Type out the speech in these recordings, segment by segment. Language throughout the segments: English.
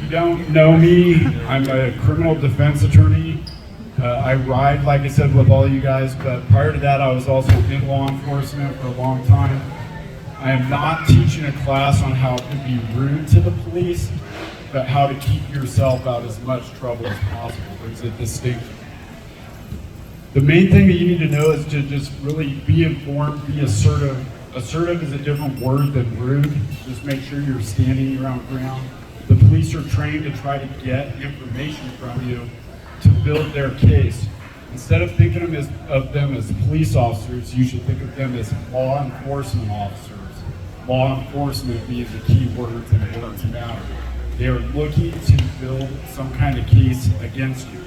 You don't know me. I'm a criminal defense attorney. I ride, like I said, with all you guys, but prior to that, I was also in law enforcement for a long time. I am not teaching a class on how to be rude to the police, but how to keep yourself out as much trouble as possible. There's a distinction. The main thing that you need to know is to just really be informed, be assertive. Assertive is a different word than rude. Just make sure you're standing your own ground. The police are trained to try to get information from you to build their case. Instead of thinking of them as police officers, you should think of them as law enforcement officers. Law enforcement being the key words and the words matter. They are looking to build some kind of case against you.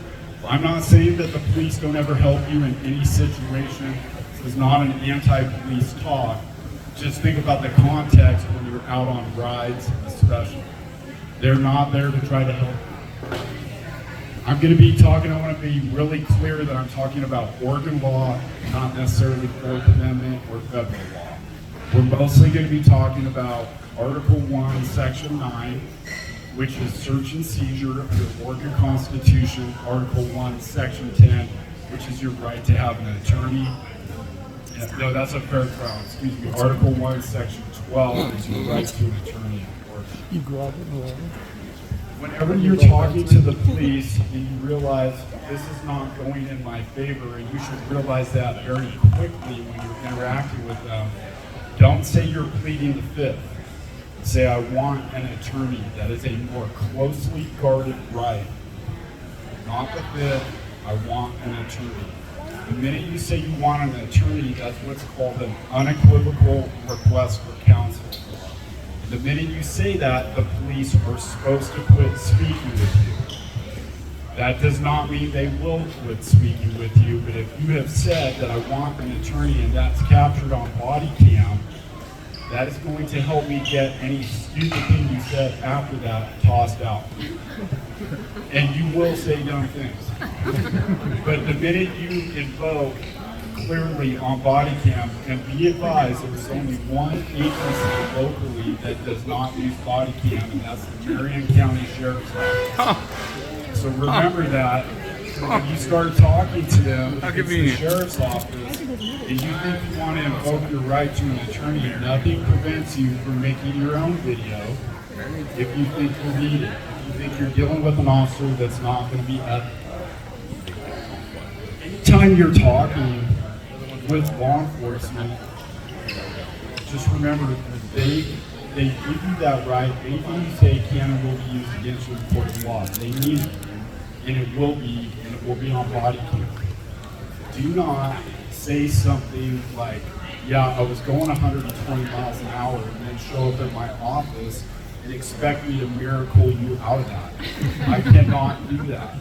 I'm not saying that the police don't ever help you in any situation. This is not an anti-police talk. Just think about the context when you're out on rides, especially. They're not there to try to help you. I'm going to be talking, I want to be really clear that I'm talking about Oregon law, not necessarily Fourth Amendment or federal law. We're mostly going to be talking about Article 1, Section 9, which is search and seizure under the Oregon Constitution, Article 1, Section 10, which is your right to have an attorney. No, that's a fair trial, excuse me. Article 1, Section 12 is your right to an attorney. You go out in the water. Whenever you're talking to the police and you realize this is not going in my favor, and you should realize that very quickly when you're interacting with them, don't say you're pleading the fifth. Say, I want an attorney. That is a more closely guarded right. Not the fifth, I want an attorney. The minute you say you want an attorney, that's what's called an unequivocal request for counsel. The minute you say that, the police are supposed to quit speaking with you. That does not mean they will quit speaking with you, but if you have said that I want an attorney and that's captured on body cam, that is going to help me get any stupid thing you said after that tossed out. And you will say dumb things. But the minute you invoke clearly on body cam, and be advised there's only one agency locally that does not use body cam, and that's the Marion County Sheriff's Office. So remember that. So when you start talking to them, it's the Sheriff's Office, and you think you want to invoke your right to an attorney, nothing prevents you from making your own video if you think you need it. If you think you're dealing with an officer that's not going to be ethical. Anytime you're talking with law enforcement, just remember that they give you that right. Anything you say can and will be used against you in court of law. They need it, and it will be on body cam. Do not say something like, yeah, I was going 120 miles an hour, and then show up at my office and expect me to miracle you out of that. I cannot do that.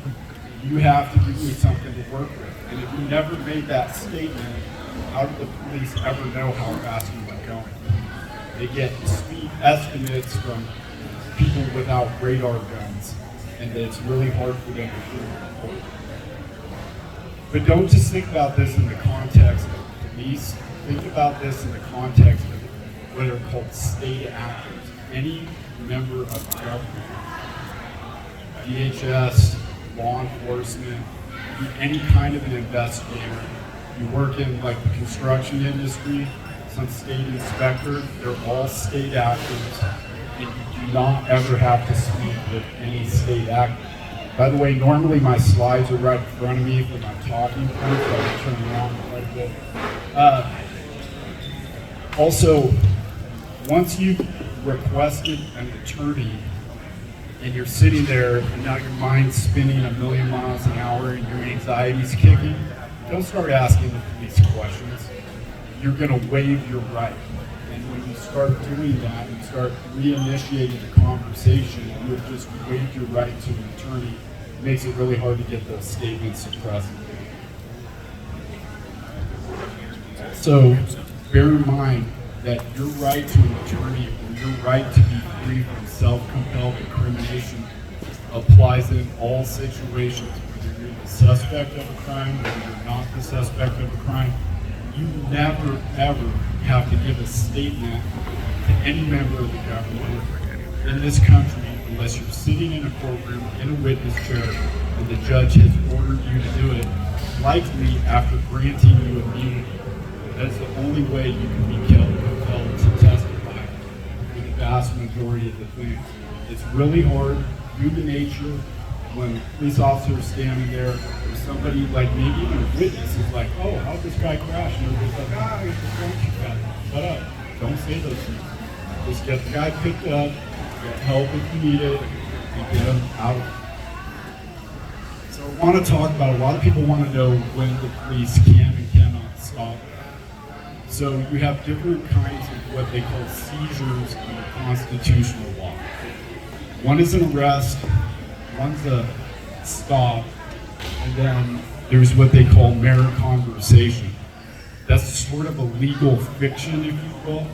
You have to give me something to work with. And if you never made that statement, how do the police ever know how fast you were going? They get speed estimates from people without radar guns, and it's really hard for them to prove it. But don't just think about this in the context of police. Think about this in the context of what are called state actors. Any member of government, DHS, law enforcement, any kind of an investigator. You work in like the construction industry, some state inspector, they're all state actors, and you do not ever have to speak with any state actor. By the way, normally my slides are right in front of me for my talking points, so I can turn around quite a bit. Also, once you've requested an attorney and you're sitting there and now your mind's spinning a million miles an hour and your anxiety's kicking, don't start asking the police questions. You're going to waive your right. And when you start doing that and start reinitiating the conversation, you have just waived your right to an attorney. It makes it really hard to get those statements suppressed. So bear in mind that your right to an attorney or your right to be free from self-compelled incrimination applies in all situations, whether you're the suspect of a crime, whether you're not the suspect of a crime. You never, ever have to give a statement to any member of the government in this country unless you're sitting in a courtroom in a witness chair and the judge has ordered you to do it, likely after granting you immunity. That's the only way you can be compelled to testify for the vast majority of the things. It's really hard, human nature, when a police officer is standing there, or somebody like maybe even a witness is like, oh, how'd this guy crash? And everybody's like, it's the drunk guy. Shut up. Don't say those things. Just get the guy picked up, get help if you need it, and get him out of it. So I want to talk about, a lot of people want to know when the police can and cannot stop. So you have different kinds of what they call seizures in the constitutional law. One is an arrest, one's a stop, and then there's what they call mere conversation. That's sort of a legal fiction, if you will.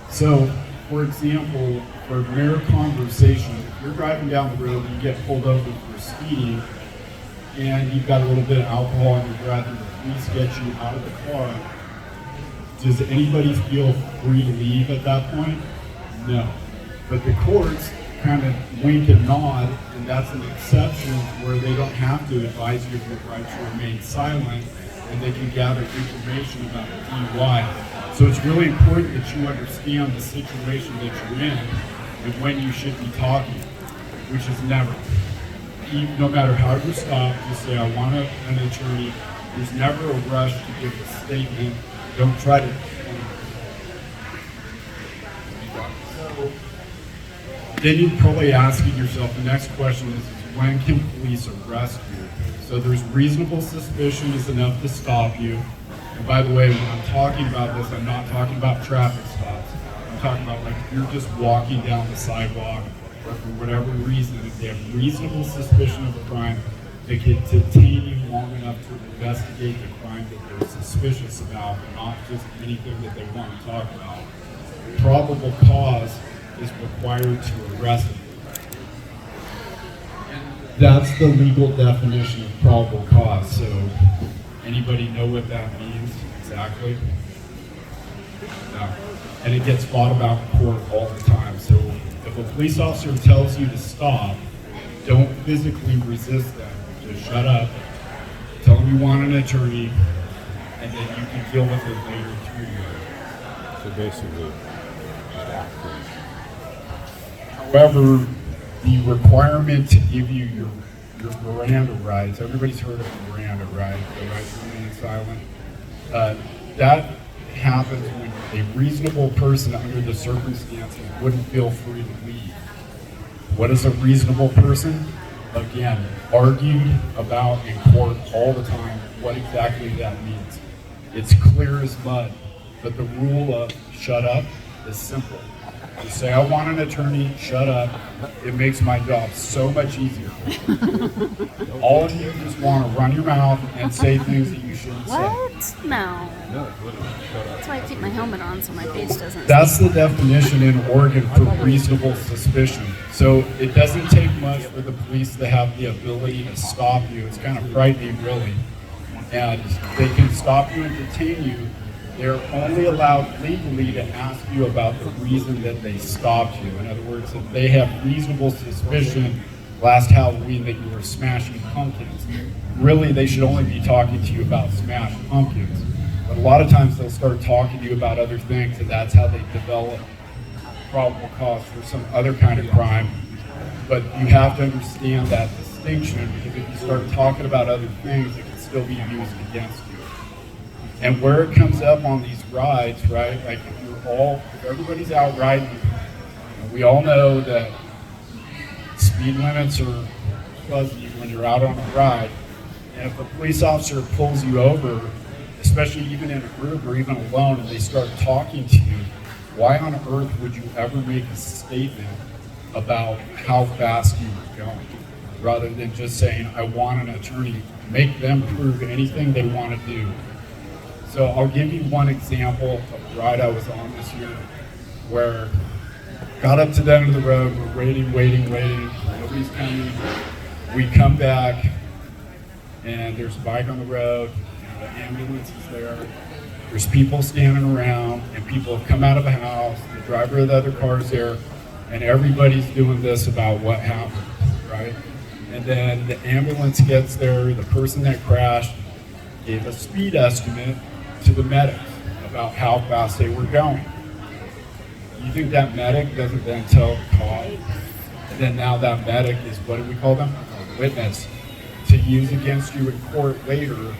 So, for example, for mere conversation, if you're driving down the road and you get pulled over for speeding, and you've got a little bit of alcohol in your breath, and the police get you out of the car, does anybody feel free to leave at that point? No. But the courts kind of wink and nod, and that's an exception where they don't have to advise you of your right to remain silent, and they can gather information about the DUI. So it's really important that you understand the situation that you're in and when you should be talking, which is never. No matter how you're stopped, you say, I want an attorney. There's never a rush to give a statement. Don't try to. So then you're probably asking yourself, the next question is when can police arrest you? So there's reasonable suspicion is enough to stop you. And by the way, when I'm talking about this, I'm not talking about traffic stops. I'm talking about like if you're just walking down the sidewalk or for whatever reason, if they have reasonable suspicion of a crime, they can detain you long enough to investigate the crime that they're suspicious about, not just anything that they want to talk about. Probable cause is required to arrest them. That's the legal definition of probable cause. So, anybody know what that means exactly? No. And it gets fought about in court all the time. So, if a police officer tells you to stop, don't physically resist them. Just shut up, tell them you want an attorney, and then you can deal with it later through you. So basically, However, the requirement to give you your Miranda rights, everybody's heard of Miranda, right? The right to remain silent. That happens when a reasonable person under the circumstances wouldn't feel free to leave. What is a reasonable person? Again, argued about in court all the time what exactly that means. It's clear as mud, but the rule of shut up is simple. You say, I want an attorney, shut up. It makes my job so much easier. All of you just want to run your mouth and say things that you shouldn't say. What? No. That's why I keep my helmet on so my face doesn't. That's the definition in Oregon for reasonable suspicion. So it doesn't take much for the police to have the ability to stop you. It's kind of frightening, really. And they can stop you and detain you. They're only allowed legally to ask you about the reason that they stopped you. In other words, if they have reasonable suspicion last Halloween that you were smashing pumpkins, really they should only be talking to you about smashed pumpkins. But a lot of times they'll start talking to you about other things, and that's how they develop probable cause for some other kind of crime. But you have to understand that distinction, because if you start talking about other things, it can still be used against you. And where it comes up on these rides, right? Like if everybody's out riding, we all know that speed limits are fuzzy when you're out on a ride. And if a police officer pulls you over, especially even in a group or even alone, and they start talking to you, why on earth would you ever make a statement about how fast you were going? Rather than just saying, I want an attorney, make them prove anything they want to do. So I'll give you one example of a ride I was on this year where got up to the end of the road, we're waiting, nobody's coming. We come back and there's a bike on the road, and the ambulance is there. There's people standing around and people have come out of the house, the driver of the other car's there, and everybody's doing this about what happened, right? And then the ambulance gets there, the person that crashed gave a speed estimate to the medic about how fast they were going. You think that medic doesn't then tell the cop? And then now that medic is, what do we call them? A witness to use against you in court later.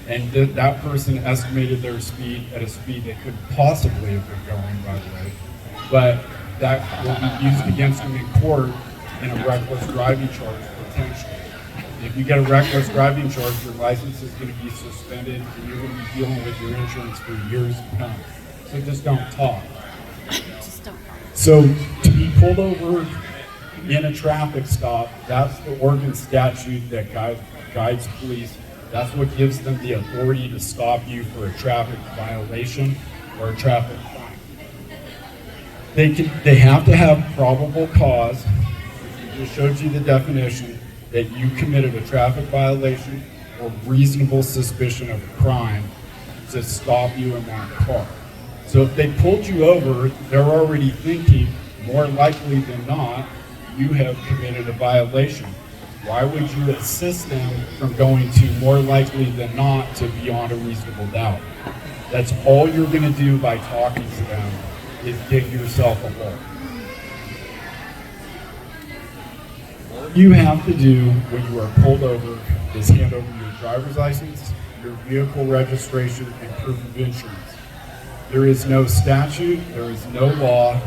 And that person estimated their speed at a speed they couldn't possibly have been going, by the way. But that will be used against them in court in a reckless driving charge, potentially. If you get a reckless driving charge, your license is going to be suspended and you're going to be dealing with your insurance for years to come. So just don't talk. Just don't. So to be pulled over in a traffic stop, that's the Oregon statute that guides police. That's what gives them the authority to stop you for a traffic violation or a traffic crime. They have to have probable cause. I just showed you the definition that you committed a traffic violation or reasonable suspicion of a crime to stop you in that car. So if they pulled you over, they're already thinking, more likely than not, you have committed a violation. Why would you assist them from going to more likely than not to beyond a reasonable doubt? That's all you're going to do by talking to them is give yourself a law. All you have to do when you are pulled over is hand over your driver's license, your vehicle registration, and proof of insurance. There is no statute, there is no law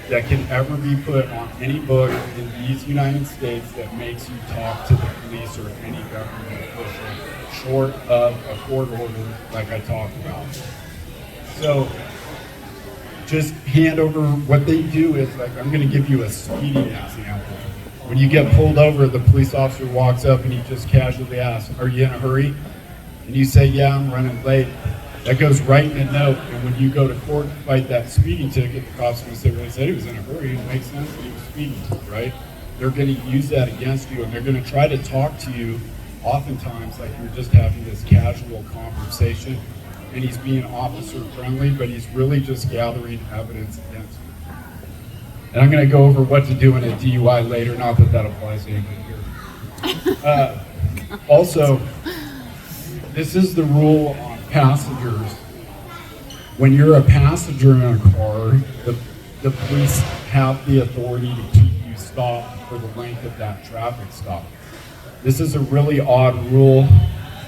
that can ever be put on any book in these United States that makes you talk to the police or any government official short of a court order like I talked about. So just hand over. What they do is, like, I'm going to give you a speeding example. When you get pulled over, the police officer walks up and he just casually asks, "Are you in a hurry?" And you say, "Yeah, I'm running late." That goes right in a note, and when you go to court to fight that speeding ticket, the cop's going to say, "Well, he said he was in a hurry." It makes sense that he was speeding, right? They're going to use that against you, and they're going to try to talk to you oftentimes like you're just having this casual conversation, and he's being officer friendly, but he's really just gathering evidence against you. And I'm going to go over what to do in a DUI later, not that that applies to anybody here. Also, this is the rule on passengers. When you're a passenger in a car, the police have the authority to keep you stopped for the length of that traffic stop. This is a really odd rule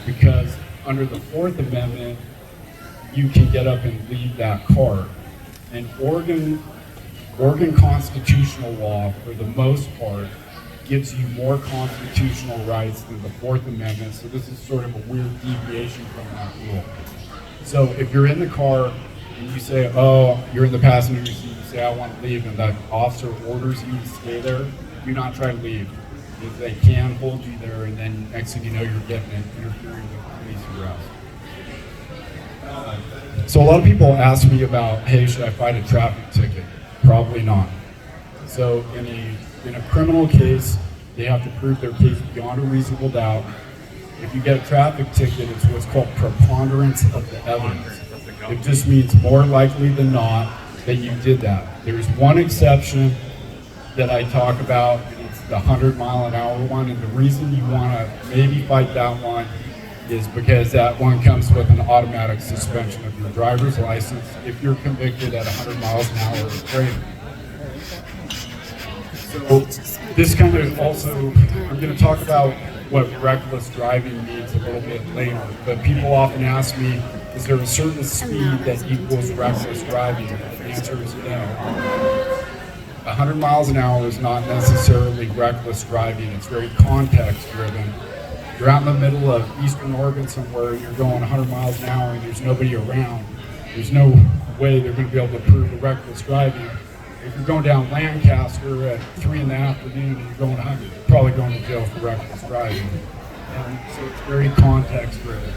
because under the Fourth Amendment, you can get up and leave that car. And Oregon constitutional law, for the most part, gives you more constitutional rights than the Fourth Amendment, so this is sort of a weird deviation from that rule. So if you're in the car and you say, "Oh, you're in the passenger seat," you say, "I want to leave," and the officer orders you to stay there, do not try to leave. If they can hold you there, and then next thing you know, you're getting interfering with police arrest. So a lot of people ask me about, "Hey, should I fight a traffic ticket?" Probably not. So in a criminal case, they have to prove their case beyond a reasonable doubt. If you get a traffic ticket, it's what's called preponderance of the evidence. It just means more likely than not that you did that. There's one exception that I talk about, and it's the 100-mile-an-hour one, and the reason you want to maybe fight that one is because that one comes with an automatic suspension of your driver's license if you're convicted at 100 miles an hour or greater. So this kind of also, I'm going to talk about what reckless driving means a little bit later, but people often ask me, is there a certain speed that equals reckless driving? The answer is no. 100 miles an hour is not necessarily reckless driving. It's very context driven. You're out in the middle of eastern Oregon somewhere and you're going 100 miles an hour and there's nobody around. There's no way they're going to be able to prove a reckless driving. If you're going down Lancaster at 3 in the afternoon and you're going 100, you're probably going to jail for reckless driving. And so it's very context driven.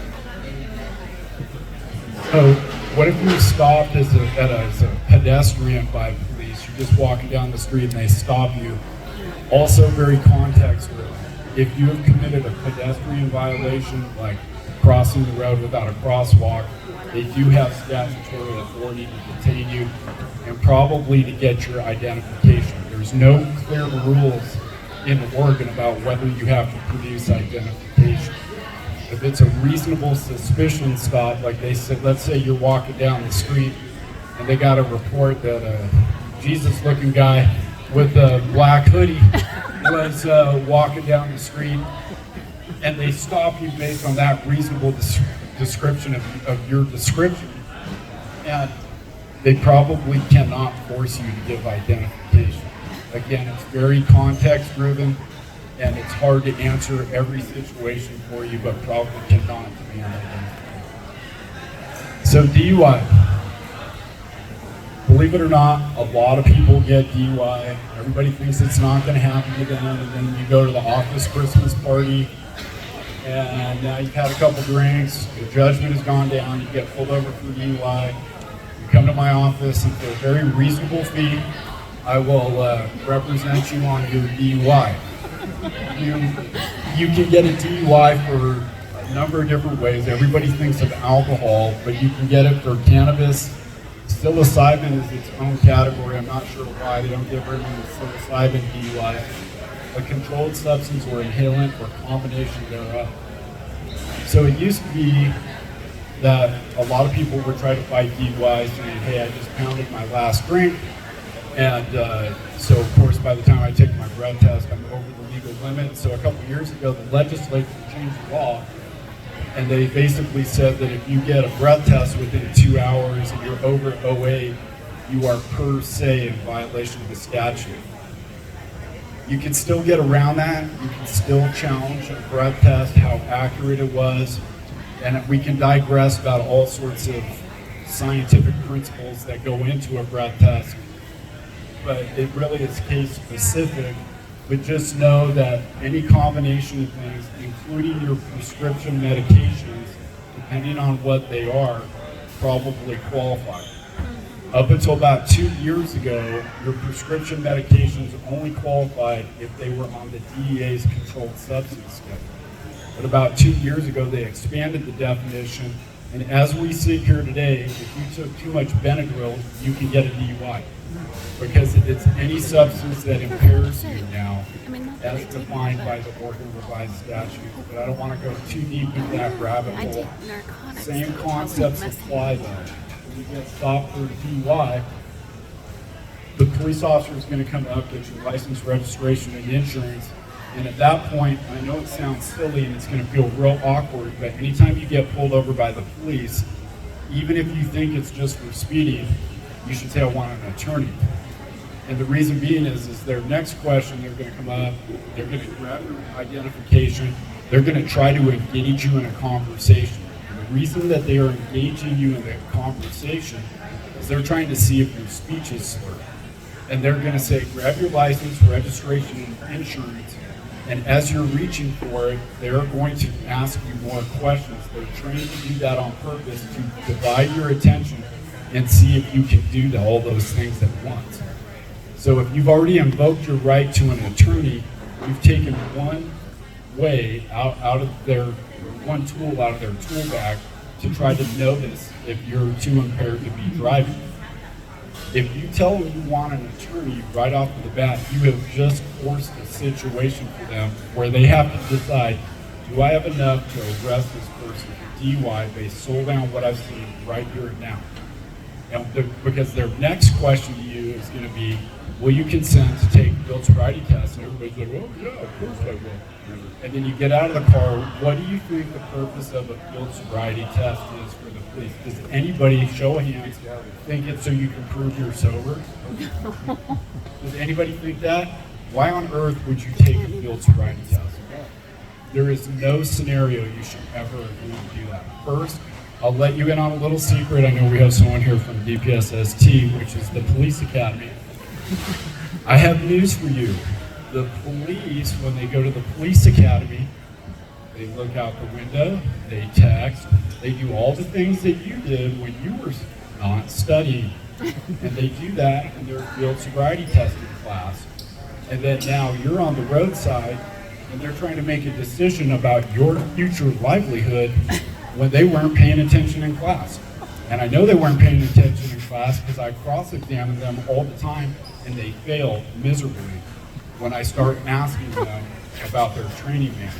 So what if you stopped as a pedestrian by police? You're just walking down the street and they stop you. Also very context driven. If you have committed a pedestrian violation, like crossing the road without a crosswalk, They do have statutory authority to detain you and probably to get your identification. There's no clear rules in Oregon about whether you have to produce identification. If it's a reasonable suspicion stop, like they said, let's say you're walking down the street and they got a report that a Jesus-looking guy with a black hoodie was walking down the street, and they stop you based on that reasonable description of your description, and they probably cannot force you to give identification. Again, it's very context-driven, and it's hard to answer every situation for you, but probably cannot demand identification. So DUI. Believe it or not, a lot of people get DUI. Everybody thinks it's not going to happen to them, and then you go to the office Christmas party, and now you've had a couple drinks, your judgment has gone down, you get pulled over for DUI. You come to my office, and for a very reasonable fee, I will represent you on your DUI. You can get a DUI for a number of different ways. Everybody thinks of alcohol, but you can get it for cannabis. Psilocybin is its own category. I'm not sure why they don't give rid of psilocybin DUI. A controlled substance or inhalant or combination thereof. So it used to be that a lot of people would try to fight DUI saying, hey, I just pounded my last drink. And so, of course, by the time I take my breath test, I'm over the legal limit. So a couple years ago, the legislature changed the law. And they basically said that if you get a breath test within 2 hours and you're over 08, you are per se in violation of the statute. You can still get around that. You can still challenge a breath test, how accurate it was. And we can digress about all sorts of scientific principles that go into a breath test. But it really is case specific. But just know that any combination of things, including your prescription medications, depending on what they are, probably qualify. Up until about 2 years ago, your prescription medications only qualified if they were on the DEA's controlled substance schedule. But about 2 years ago, they expanded the definition, and as we sit here today, if you took too much Benadryl, you can get a DUI. Because it's any substance that impairs you now, as defined by the Oregon Revised Statute. But I don't want to go too deep into that rabbit hole. Same concepts apply though. When you get stopped for DUI, the police officer is going to come up, get your license, registration, and insurance. And at that point, I know it sounds silly and it's going to feel real awkward, but anytime you get pulled over by the police, even if you think it's just for speeding, you should say, I want an attorney. And the reason being is their next question, they're going to come up, they're going to grab your identification, they're going to try to engage you in a conversation. And the reason that they are engaging you in a conversation is they're trying to see if your speech is slurred. And they're going to say, grab your license, registration, and insurance. And as you're reaching for it, they're going to ask you more questions. They're trained to do that on purpose to divide your attention and see if you can do all those things at once. So if you've already invoked your right to an attorney, you've taken one way out of their, one tool out of their tool bag to try to notice if you're too impaired to be driving. If you tell them you want an attorney right off the bat, you have just forced a situation for them where they have to decide, do I have enough to arrest this person for DUI based solely on what I've seen right here and now? And because their next question to you is going to be, will you consent to take field sobriety tests? And everybody's like, oh yeah, of course I will. And then you get out of the car, what do you think the purpose of a field sobriety test is for the police? Does anybody, show of hands, think it's so you can prove you're sober? Does anybody think that? Why on earth would you take a field sobriety test? There is no scenario you should ever agree to do that. First, I'll let you in on a little secret. I know we have someone here from DPSST, which is the police academy. I have news for you. The police, when they go to the police academy, they look out the window, they text, they do all the things that you did when you were not studying. And they do that in their field sobriety testing class. And then now you're on the roadside and they're trying to make a decision about your future livelihood when they weren't paying attention in class. And I know they weren't paying attention in class because I cross-examined them all the time and they failed miserably when I start asking them about their training manual.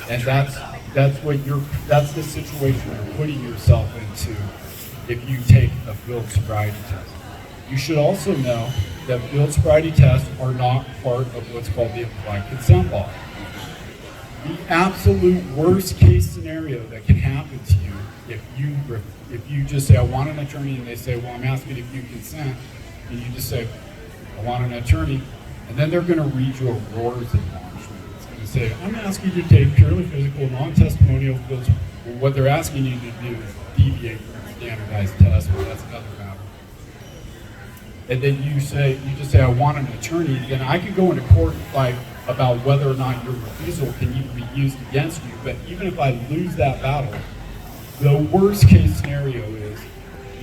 And that's the situation you're putting yourself into if you take a field sobriety test. You should also know that field sobriety tests are not part of what's called the implied consent law. The absolute worst case scenario that can happen to you if you just say, I want an attorney, and they say, well, I'm asking if you consent, and you just say, I want an attorney, and then they're going to read you a Roars admonishment. It's going to say, I'm asking you to take purely physical, non-testimonial fields. Well, what they're asking you to do is deviate from the standardized test, but that's another matter. And then you just say, I want an attorney, then I could go into court and fight about whether or not your refusal can even be used against you. But even if I lose that battle, the worst case scenario is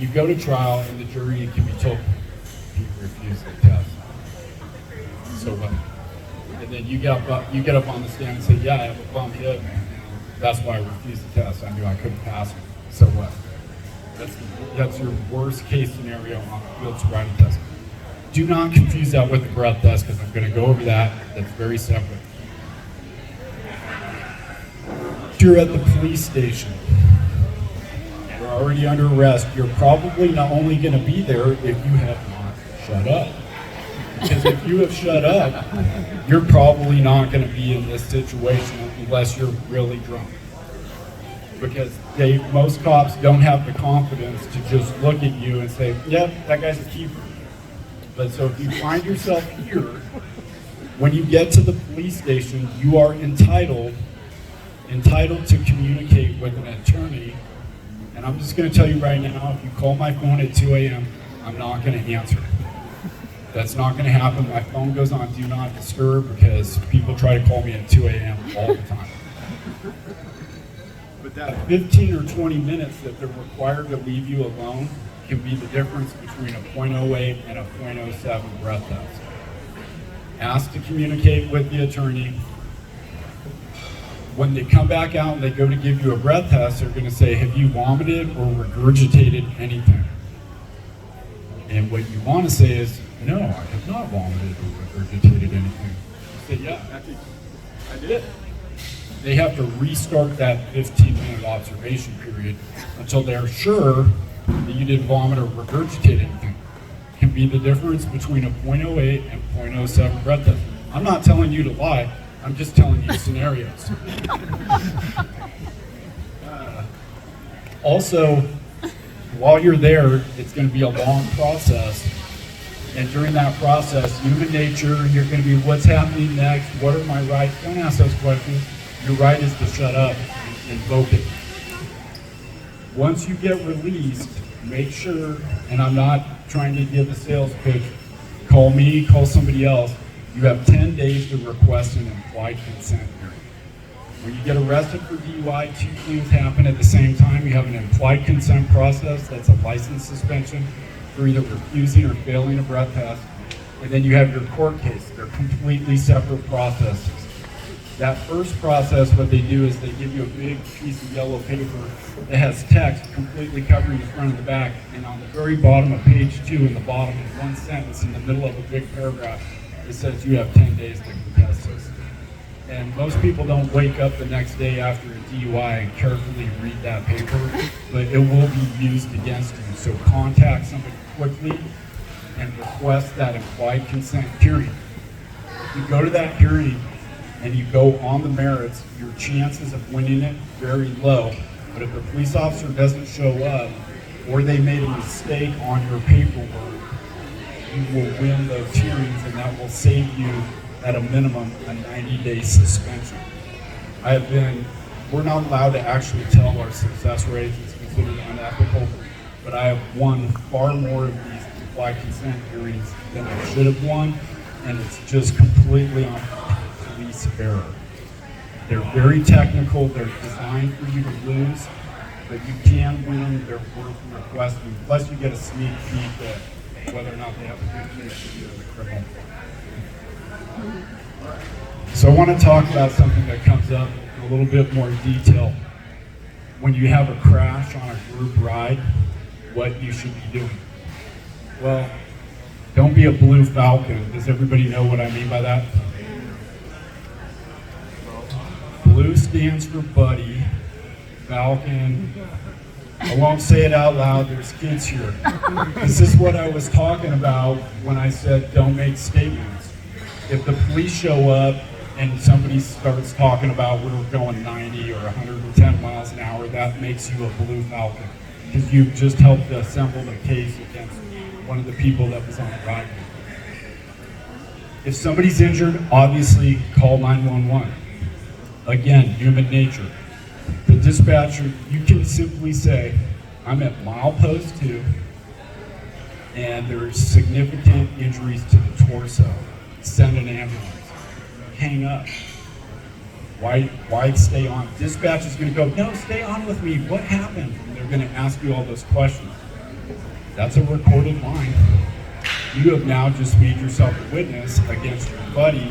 you go to trial and the jury can be told you refused the test. So what? And then you get up on the stand and say, yeah, I have a bum hip, and that's why I refused the test. I knew I couldn't pass it. So what? That's your worst case scenario on a field sobriety test. Do not confuse that with the breath test, because I'm going to go over that. That's very separate. If you're at the police station, you're already under arrest, you're probably not only going to be there if you have not shut up. Because if you have shut up, you're probably not going to be in this situation unless you're really drunk. Because most cops don't have the confidence to just look at you and say, yep, that guy's a keeper. But so if you find yourself here, when you get to the police station, you are entitled to communicate with an attorney. And I'm just going to tell you right now, if you call my phone at 2 a.m., I'm not going to answer. That's not going to happen. My phone goes on Do Not Disturb because people try to call me at 2 a.m. all the time. But that 15 or 20 minutes that they're required to leave you alone can be the difference between a .08 and a .07 breath test. Ask to communicate with the attorney. When they come back out and they go to give you a breath test, they're going to say, have you vomited or regurgitated anything? And what you want to say is, no, I have not vomited or regurgitated anything. You say, yeah, I did. They have to restart that 15-minute observation period until they're sure that you didn't vomit or regurgitate anything. It can be the difference between a .08 and .07 breath test. I'm not telling you to lie. I'm just telling you scenarios. Also, while you're there, it's going to be a long process. And during that process, human nature, you're going to be, what's happening next? What are my rights? Don't ask those questions. Your right is to shut up and invoke it. Once you get released, make sure, and I'm not trying to give a sales pitch, call me, call somebody else. You have 10 days to request an implied consent hearing. When you get arrested for DUI, two things happen at the same time. You have an implied consent process, that's a license suspension for either refusing or failing a breath test. And then you have your court case. They're completely separate processes. That first process, what they do is they give you a big piece of yellow paper that has text completely covering the front and the back. And on the very bottom of page 2 in the bottom is one sentence in the middle of a big paragraph that says you have 10 days to contest this. And most people don't wake up the next day after a DUI and carefully read that paper, but it will be used against you. So contact somebody quickly and request that implied consent hearing. If you go to that hearing and you go on the merits, your chances of winning it very low. But if the police officer doesn't show up or they made a mistake on your paperwork, you will win those hearings, and that will save you at a minimum a 90-day suspension. We're not allowed to actually tell our success rates, it's considered unethical, but I have won far more of these implied consent hearings than I should have won, and it's just completely on police error. They're very technical, they're designed for you to lose, but you can win them, they're worth requesting. Plus you get a sneak peek at whether or not they have a good case for you as a criminal. So I want to talk about something that comes up in a little bit more detail. when you have a crash on a group ride, what you should be doing. Well, don't be a blue falcon. Does everybody know what I mean by that? Blue stands for buddy, falcon. I won't say it out loud, there's kids here. This is what I was talking about when I said don't make statements. If the police show up and somebody starts talking about we're going 90 or 110 miles an hour, that makes you a blue falcon. Because you've just helped assemble the case against one of the people that was on the ride. If somebody's injured, obviously call 911. Again, human nature. The dispatcher, you can simply say, I'm at milepost 2, and there's significant injuries to the torso. Send an ambulance. Hang up. Why stay on? Dispatch is going to go, no, stay on with me. What happened? And they're going to ask you all those questions. That's a recorded line. You have now just made yourself a witness against your buddy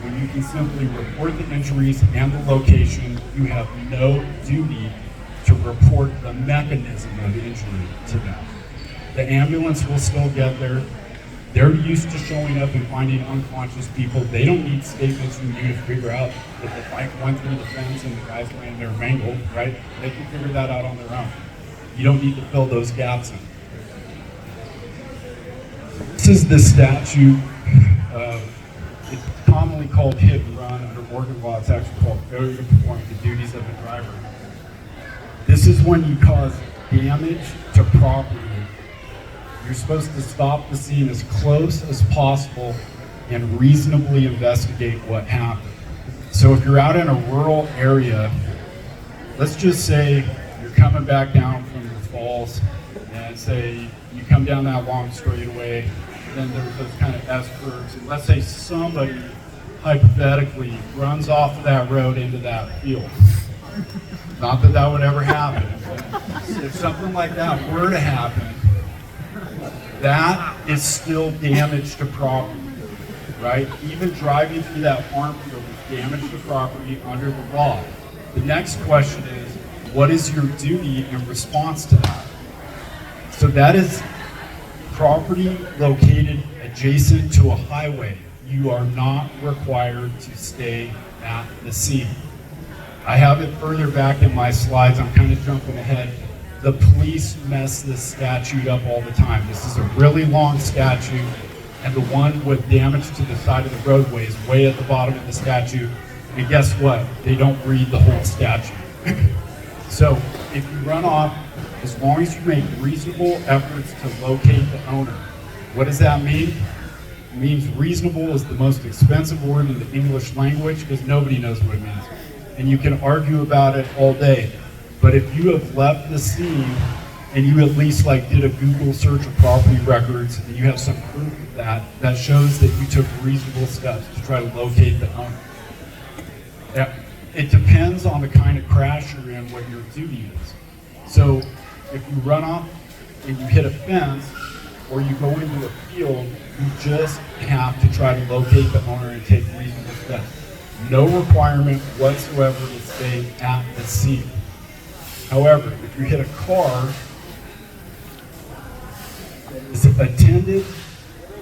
when you can simply report the injuries and the location. You have no duty to report the mechanism of injury to them. The ambulance will still get there. They're used to showing up and finding unconscious people. They don't need statements from you to figure out that the bike went through the fence and the guy's laying there mangled, right? They can figure that out on their own. You don't need to fill those gaps in. This is the statute. It's commonly called hit and run. Under Oregon law, it's actually called failure to perform the duties of the driver. This is when you cause damage to property. You're supposed to stop the scene as close as possible and reasonably investigate what happened. So if you're out in a rural area, let's just say you're coming back down from the falls, and say you come down that long straightaway, then there's those kind of S-curves, and let's say somebody hypothetically runs off of that road into that field. Not that that would ever happen, but if something like that were to happen, that is still damage to property, right? Even driving through that farm field is damage to property under the law. The next question is, what is your duty in response to that? So that is property located adjacent to a highway. You are not required to stay at the scene. I have it further back in my slides. I'm kind of jumping ahead. The police mess this statute up all the time. This is a really long statute, and the one with damage to the side of the roadway is way at the bottom of the statute. And guess what? They don't read the whole statute. So if you run off, as long as you make reasonable efforts to locate the owner. What does that mean? It means reasonable is the most expensive word in the English language because nobody knows what it means. And you can argue about it all day. But if you have left the scene and you at least did a Google search of property records and you have some proof of that, that shows that you took reasonable steps to try to locate the owner. It depends on the kind of crash you're in, what your duty is. So if you run off and you hit a fence or you go into a field, you just have to try to locate the owner and take reasonable steps. No requirement whatsoever to stay at the scene. However, if you hit a car that is attended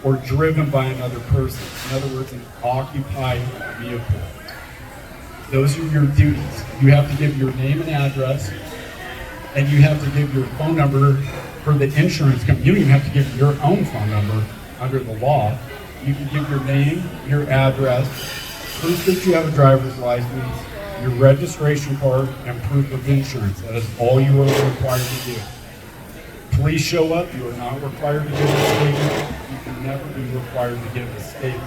or driven by another person, in other words, an occupied vehicle, those are your duties. You have to give your name and address, and you have to give your phone number for the insurance company. You don't even have to give your own phone number under the law. You can give your name, your address, proof that you have a driver's license, your registration card, and proof of insurance. That is all you are required to do. Police show up, you are not required to give a statement. You can never be required to give a statement.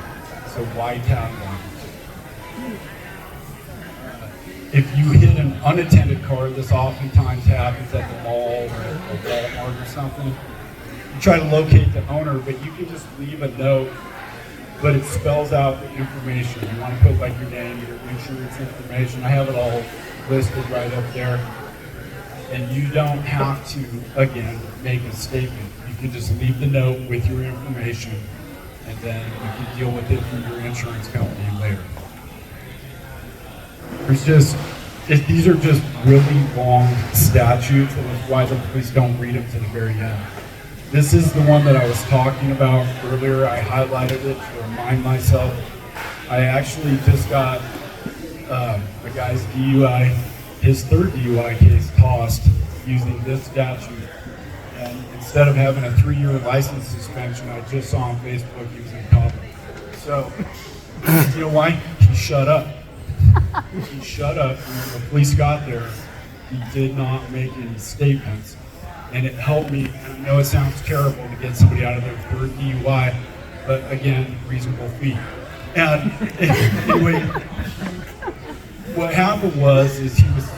So why tap on? If you hit an unattended car, this oftentimes happens at the mall or at Walmart or something. You try to locate the owner, but you can just leave a note, but it spells out the information. You want to put your name, your insurance information. I have it all listed right up there. And you don't have to, again, make a statement. You can just leave the note with your information, and then you can deal with it through your insurance company later. There's just these are just really long statutes, and that's why the police don't read them to the very end. This is the one that I was talking about earlier. I highlighted it to remind myself. I actually just got a guy's DUI, his third DUI case tossed using this statute. And instead of having a 3-year license suspension, I just saw on Facebook he was in cop. So, you know why? He shut up. He shut up, and when the police got there, he did not make any statements. And it helped me, and I know it sounds terrible to get somebody out of their third DUI, but again, reasonable fee. And anyway, what happened is he was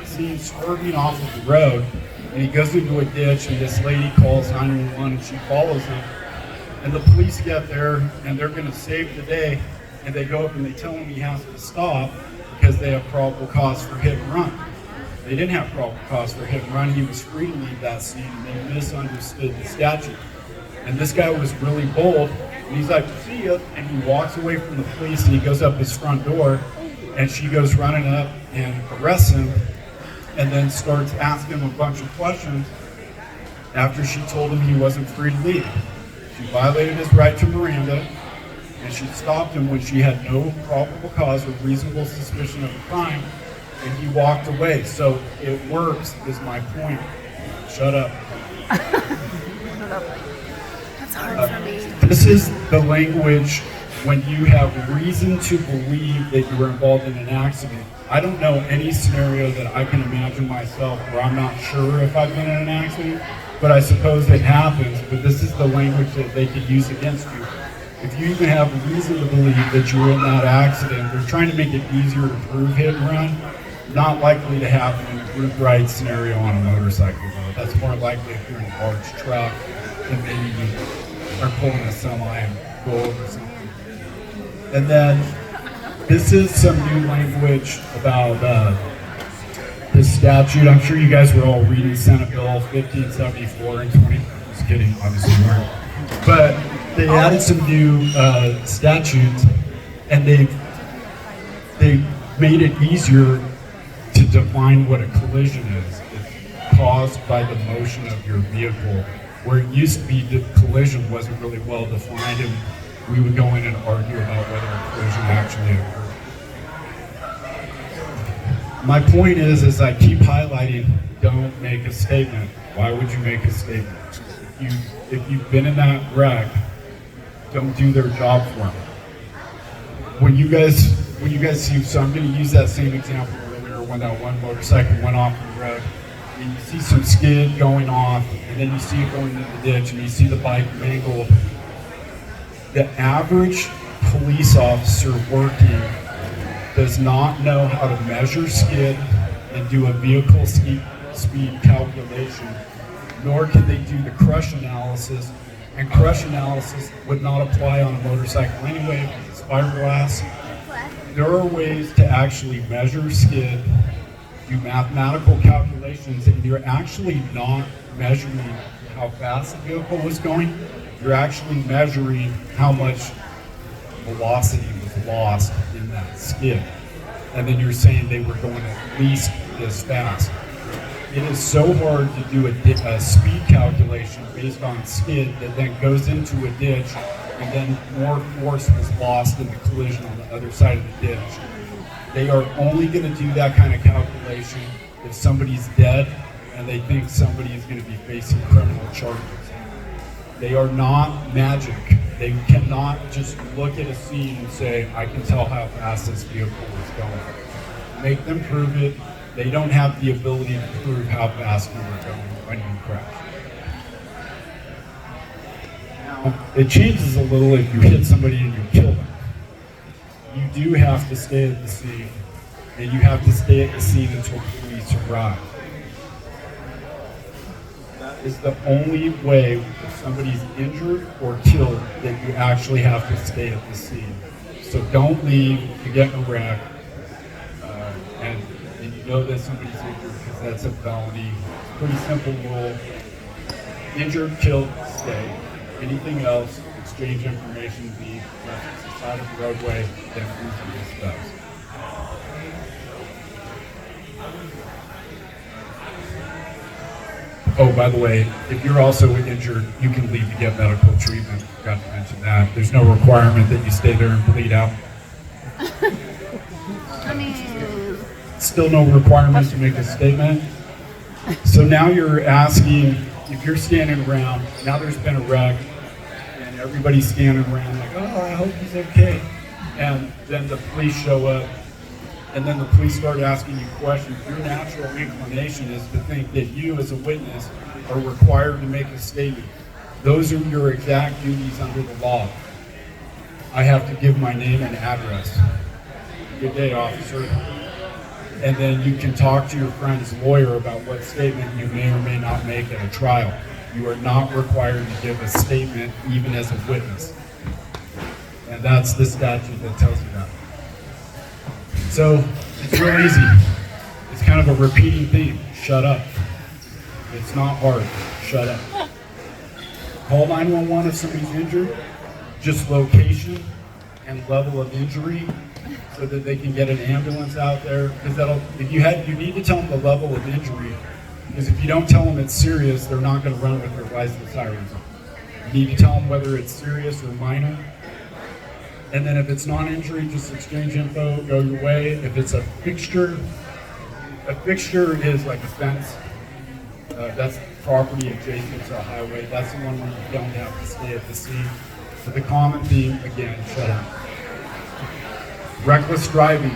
seen swerving off of the road, and he goes into a ditch, and this lady calls 911, and she follows him. And the police get there, and they're going to save the day, and they go up and they tell him he has to stop because they have probable cause for hit and run. They didn't have probable cause for hit and run. He was free to leave that scene, and they misunderstood the statute. And this guy was really bold, and he's like, see ya, and he walks away from the police, and he goes up his front door, and she goes running up and arrests him, and then starts asking him a bunch of questions after she told him he wasn't free to leave. She violated his right to Miranda, and she stopped him when she had no probable cause or reasonable suspicion of a crime, and he walked away. So it works, is my point. Shut up. That's hard for me. This is the language when you have reason to believe that you were involved in an accident. I don't know any scenario that I can imagine myself where I'm not sure if I've been in an accident, but I suppose it happens. But this is the language that they could use against you. If you even have reason to believe that you were in that accident, they're trying to make it easier to prove hit and run. Not likely to happen in a group ride scenario on a motorcycle, though. That's more likely if you're in a large truck and maybe you are pulling a semi and go over something. And then this is some new language about this statute. I'm sure you guys were all reading Senate Bill 1574 and 20. Just kidding, obviously you weren't. But they added some new statutes, and they made it easier to define what a collision is. It's caused by the motion of your vehicle, where it used to be the collision wasn't really well defined, and we would go in and argue about whether a collision actually occurred. My point is I keep highlighting, don't make a statement. Why would you make a statement? If you've been in that wreck, don't do their job for them. When you guys see, so I'm going to use that same example earlier when that one motorcycle went off the road, and you see some skid going off, and then you see it going into the ditch, and you see the bike mangled. The average police officer working does not know how to measure skid and do a vehicle speed calculation, nor can they do the crush analysis. And crush analysis would not apply on a motorcycle anyway because it's fiberglass. There are ways to actually measure skid, do mathematical calculations, and you're actually not measuring how fast the vehicle was going. You're actually measuring how much velocity was lost in that skid. And then you're saying they were going at least this fast. It is so hard to do a speed calculation based on skid that then goes into a ditch, and then more force was lost in the collision on the other side of the ditch. They are only going to do that kind of calculation if somebody's dead and they think somebody is going to be facing criminal charges. They are not magic. They cannot just look at a scene and say, I can tell how fast this vehicle is going. Make them prove it. They don't have the ability to prove how fast you were going when you crashed. Now, it changes a little if you hit somebody and you kill them. You do have to stay at the scene, and you have to stay at the scene until police arrive. That is the only way if somebody's injured or killed that you actually have to stay at the scene. So don't leave to get in a wreck, and you know that somebody's injured because that's a felony. Pretty simple rule. Injured, killed, stay. Anything else, exchange information, leave, left the side of the roadway, then cruise the spouse. Oh, by the way, if you're also injured, you can leave to get medical treatment. Forgot to mention that. There's no requirement that you stay there and bleed out. I mean, Still no requirement to make a statement. So now you're asking, if you're standing around, now there's been a wreck, and everybody's standing around like, oh, I hope he's okay. And then the police show up, and then the police start asking you questions. Your natural inclination is to think that you, as a witness, are required to make a statement. Those are your exact duties under the law. I have to give my name and address. Good day, officer. And then you can talk to your friend's lawyer about what statement you may or may not make at a trial. You are not required to give a statement even as a witness. And that's the statute that tells you that. So it's real easy. It's kind of a repeating theme. Shut up. It's not hard. Shut up. Call 911 if somebody's injured. Just location and level of injury so that they can get an ambulance out there. Because you need to tell them the level of injury. Because if you don't tell them it's serious, they're not going to run with their license sirens on. You need to tell them whether it's serious or minor. And then if it's non-injury, just exchange info, go your way. If it's a fixture is like a fence. That's property adjacent to a highway. That's the one where you don't have to stay at the scene. But the common theme, again, shut up. Reckless driving.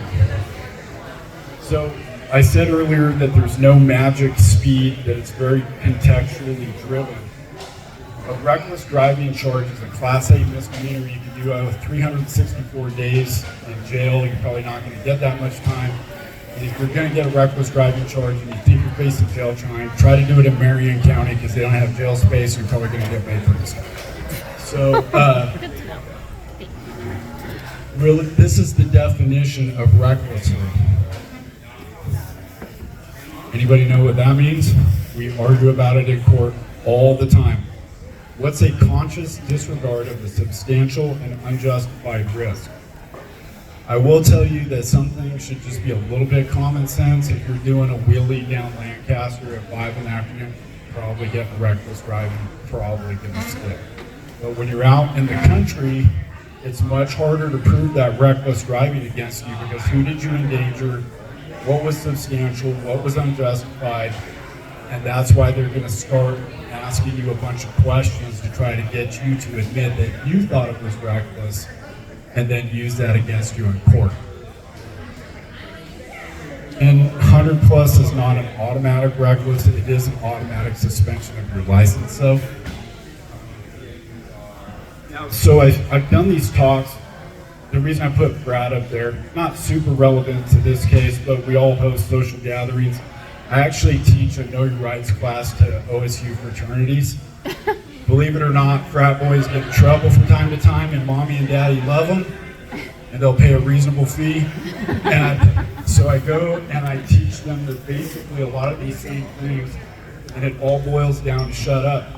So I said earlier that there's no magic speed, that it's very contextually driven. A reckless driving charge is a Class A misdemeanor. You can do 364 days in jail. You're probably not going to get that much time. And if you're going to get a reckless driving charge and you think you're facing jail time, try to do it in Marion County because they don't have jail space. You're probably going to get paid for this. So, really, this is the definition of recklessly. Anybody know what that means? We argue about it in court all the time. What's a conscious disregard of the substantial and unjustified risk? I will tell you that some things should just be a little bit common sense. If you're doing a wheelie down Lancaster at 5 in the afternoon, probably getting reckless driving, probably gonna stick. But when you're out in the country, it's much harder to prove that reckless driving against you because who did you endanger? What was substantial? What was unjustified? And that's why they're going to start asking you a bunch of questions to try to get you to admit that you thought it was reckless and then use that against you in court. And 100 plus is not an automatic reckless. It is an automatic suspension of your license. So I've done these talks. The reason I put Brad up there, not super relevant to this case, but we all host social gatherings. I actually teach a Know Your Rights class to OSU fraternities. Believe it or not, frat boys get in trouble from time to time, and mommy and daddy love them, and they'll pay a reasonable fee. And so I go and I teach them that basically a lot of these same things, and it all boils down to shut up.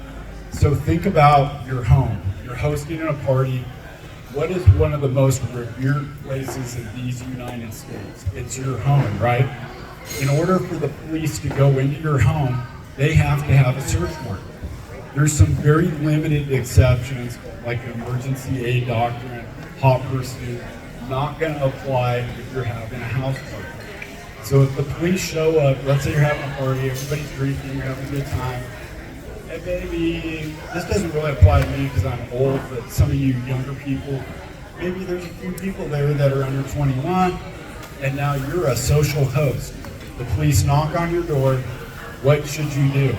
So think about your home. You're hosting a party. What is one of the most revered places in these United States? It's your home, right? In order for the police to go into your home, they have to have a search warrant. There's some very limited exceptions, like emergency aid doctrine, hot pursuit, not going to apply if you're having a house party. So if the police show up, let's say you're having a party, everybody's drinking, you're having a good time, and maybe, this doesn't really apply to me because I'm old, but some of you younger people, maybe there's a few people there that are under 21, and now you're a social host. The police knock on your door. What should you do?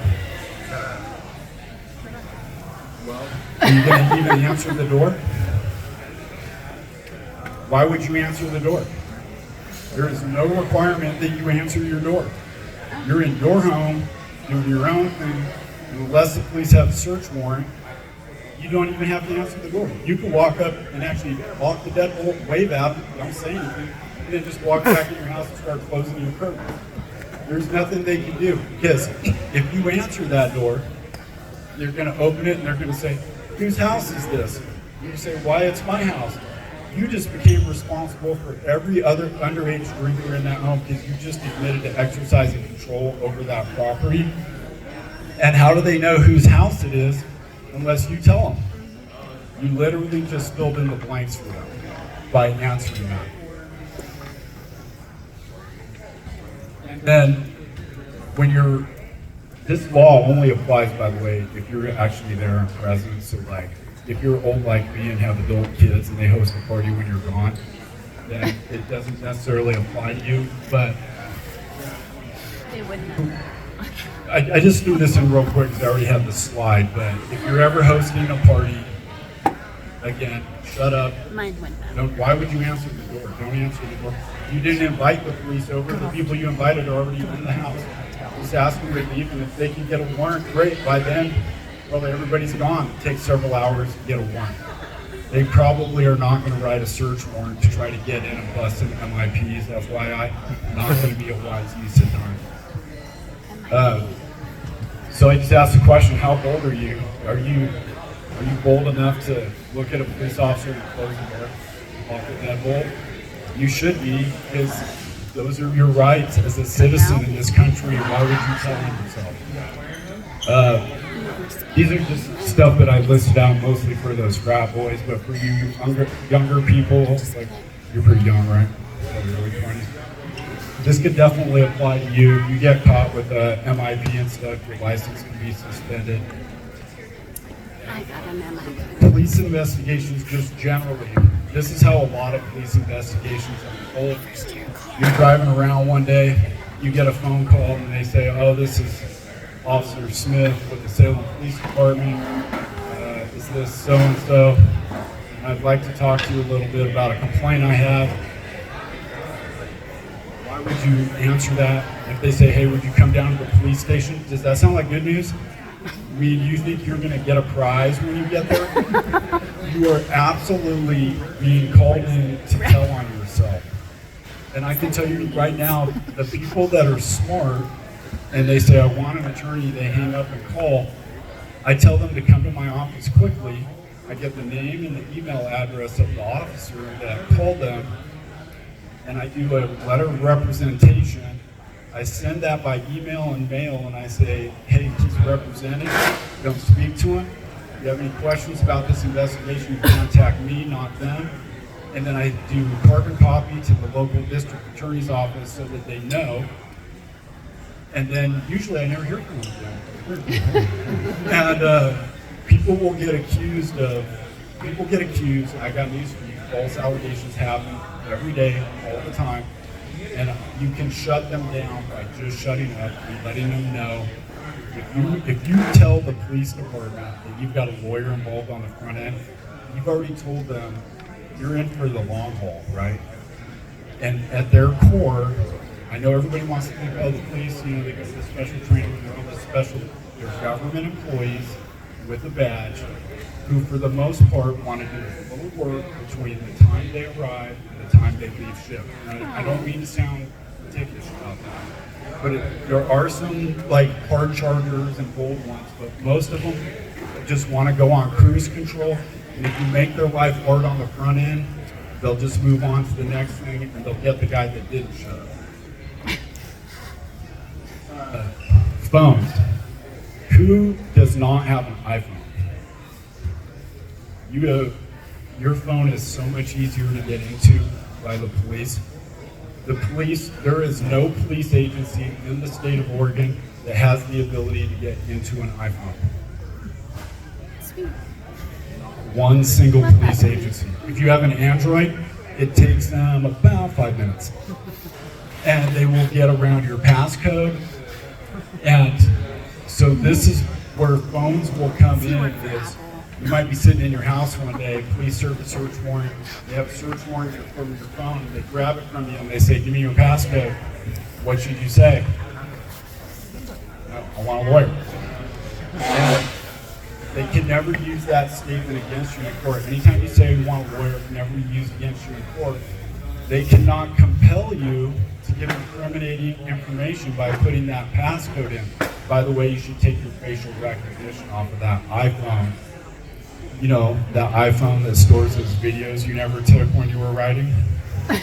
Well, are you going to even answer the door? Why would you answer the door? There is no requirement that you answer your door. You're in your home, doing your own thing, and unless the police have a search warrant, you don't even have to answer the door. You can walk up and actually lock the deadbolt, wave out, don't say anything, and then just walk back in your house and start closing your curtain. There's nothing they can do because if you answer that door, they're going to open it and they're going to say, whose house is this? And you say, why, it's my house. You just became responsible for every other underage drinker in that home because you just admitted to exercising control over that property. And how do they know whose house it is unless you tell them? You literally just filled in the blanks for them by answering that. And then when you're, this law only applies, by the way, if you're actually there and present. So like, if you're old like me and have adult kids and they host a party when you're gone, then it doesn't necessarily apply to you. But They wouldn't. I just threw this in real quick because I already had the slide. But if you're ever hosting a party, again, shut up. Mine went bad. Why would you answer the door? Don't answer the door. You didn't invite the police over. The people you invited are already in the house. Just ask them to leave, and if they can get a warrant, great. By then, probably everybody's gone. It takes several hours to get a warrant. They probably are not going to write a search warrant to try to get in and bust into MIPs. FYI, not going to be a wise use of time. So I just asked the question: how bold are you? Are you bold enough to look at a police officer and close the door off of that bold? You should be, because those are your rights as a citizen in this country. Why would you tell them yourself? These are just stuff that I listed out mostly for those frat boys, but for you younger people, like you're pretty young, right? Early 20s. This could definitely apply to you. If you get caught with MIP and stuff, your license can be suspended. I got an MIP. Police investigations, just generally, this is how a lot of police investigations unfold. You're driving around one day, you get a phone call, and they say, "Oh, this is Officer Smith with the Salem Police Department. Is this so and so? I'd like to talk to you a little bit about a complaint I have." Why would you answer that? If they say, "Hey, would you come down to the police station?" Does that sound like good news? I mean, you think you're going to get a prize when you get there? You are absolutely being called in to tell on yourself. And I can tell you right now, the people that are smart and they say, "I want an attorney," they hang up and call. I tell them to come to my office quickly. I get the name and the email address of the officer that called them, and I do a letter of representation. I send that by email and mail, and I say, "Hey, he's represented. Don't speak to him. If you have any questions about this investigation, you contact me, not them." And then I do carbon copy to the local district attorney's office so that they know. And then usually I never hear from them again. And people get accused. I got news for you. False allegations happen every day, all the time. And you can shut them down by just shutting up and letting them know. If you tell the police department that you've got a lawyer involved on the front end, you've already told them you're in for the long haul, right? And at their core, I know everybody wants to think, oh, the police, they go to the special training, they're government employees with a badge who, for the most part, want to do a little work between the time they arrive and the time they leave shift. And I don't mean to sound ridiculous about that, but there are some hard chargers and bold ones, but most of them just want to go on cruise control. And if you make their life hard on the front end, they'll just move on to the next thing, and they'll get the guy that didn't shut up. Phones. Who does not have an iPhone? Your phone is so much easier to get into by the police. There is no police agency in the state of Oregon that has the ability to get into an iPhone. Sweet. One single police agency. If you have an Android, it takes them about 5 minutes. And they will get around your passcode. And so this is where phones will come in. Is you might be sitting in your house one day, police serve a search warrant, they have a search warrant for your phone, they grab it from you and they say, "Give me your passcode." What should you say? "I want a lawyer." And they can never use that statement against you in court. Anytime you say you want a lawyer, it can never be used against you in court. They cannot compel you to give incriminating information by putting that passcode in. By the way, you should take your facial recognition off of that iPhone. That iPhone that stores those videos you never took when you were writing. And,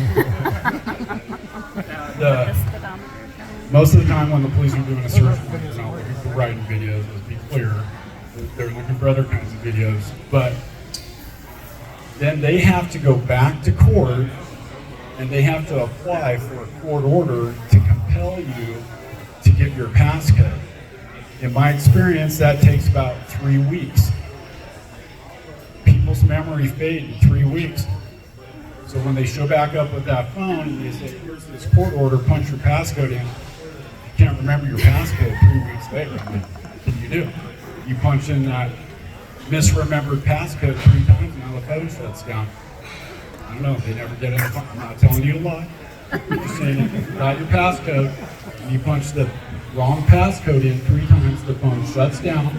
most of the time when the police are doing a search warrant, they're not looking for writing videos, let's be clear. They're looking for other kinds of videos. But then they have to go back to court and they have to apply for a court order to compel you to give your passcode. In my experience, that takes about 3 weeks. People's memory fade in 3 weeks. So when they show back up with that phone and they say, here's this court order, punch your passcode in, you can't remember your passcode 3 weeks later. I mean, what can you do? You punch in that misremembered passcode 3 times, now the phone shuts down. I don't know, they never get in the phone. I'm not telling you to lie. I'm just saying if you forgot your passcode and you punch the wrong passcode in 3 times, the phone shuts down